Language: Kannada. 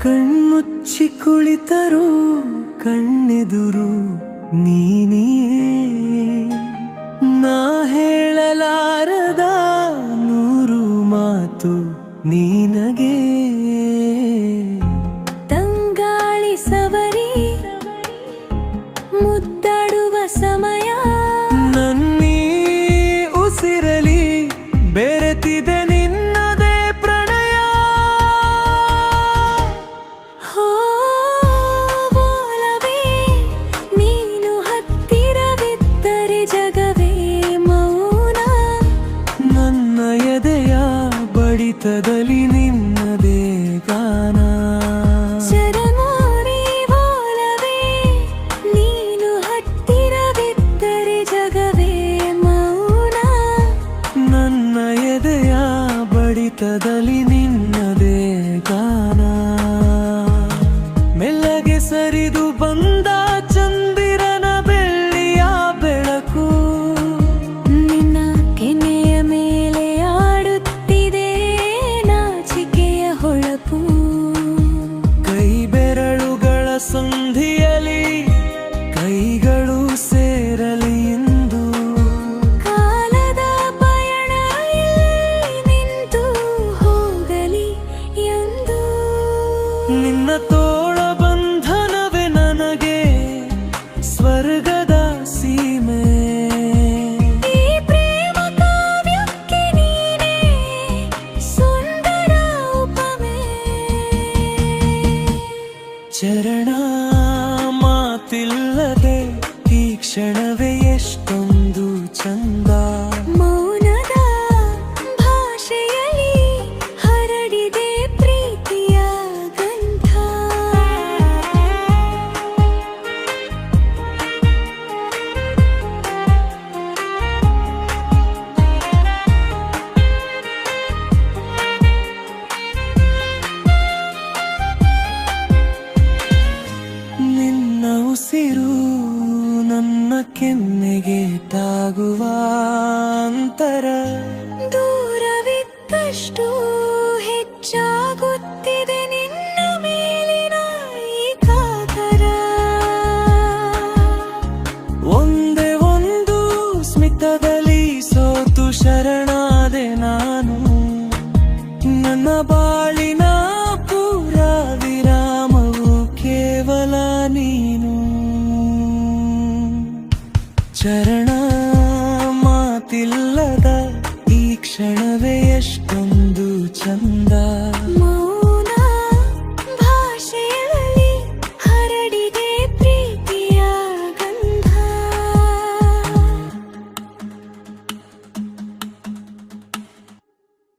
ಕಣ್ಮುಚ್ಚಿ ಕುಳಿತರು ಕಣ್ಣೆದುರು ನೀನಿಯೇ. ನಾ ಹೇಳಲಾರದ ನೂರು ಮಾತು ನಿನಗೆ. ತಂಗಾಳಿ ಸವರಿ ಮುದ್ದಾಡುವ ಸಮಯ, ನನ್ನೀ ಉಸಿರಲಿ ಬೆರೆತಿದೆ ನಿನ್ನದೇ ಪ್ರಣಯ. ಹೋ ಒಲವೇ, ನೀನು ಹತ್ತಿರವಿದ್ದರೆ ಜಗವೇ ಮೌನ. ನನ್ನ ಎದೆಯ ಬಡಿತದಲ್ಲಿ ನಿನ್ನದೇ ಗಾನ. ಶರಮೋರಿ ಒಲವೇ, ನೀನು ಹತ್ತಿರವಿದ್ದರೆ ಜಗವೇ ಮೌನ. ನನ್ನ ಎದೆಯ ಬಡಿತದಲ್ಲಿ ನಿನ್ನದೇ ಗಾನ. ಮೆಲ್ಲಗೆ ಸರಿದು ಬಂದ ಚಂದಿರನ ಬೆಳ್ಳಿಯ ಬೆಳಕು, ನಿನ್ನ ಕೆನ್ನೆಯ ಮೇಲೆ ಆಡುತ್ತಿದೆ ನಾಚಿಕೆಯ ಹೊಳಪು. ಕೈ ಬೆರಳುಗಳ ಸಂಧಿಯಲಿ ಕೈಗಳು ಸೇರಲಿ ಎಂದು. ಕಾಲದ ಪಯಣ ಇಲ್ಲಿ ನಿಂತು ಹೋಗಲಿ ಎಂದು. ನಿನ್ನ ತೋಳ ಬಂಧನವೇ ನನಗೆ ಸ್ವರ್ಗದ ಸೀಮೆ. ಈ ಪ್ರೇಮ ಕಾವ್ಯಕ್ಕೆ ನೀನೇ ಸುಂದರ ಉಪಮೆ. ಚರಣ ಮಾತಿಲ್ಲದೆ ಈ ಕ್ಷಣವೇ ಎಷ್ಟೊಂದು ಚಂದ. ಮೌನದ ಭಾಷೆಯಲ್ಲಿ ಹರಡಿದೆ ಪ್ರೀತಿಯ ಗಂಧ. ನಿನ್ನ ಉಸಿರು ನನ್ನ ಕೆನ್ನೆಗೆ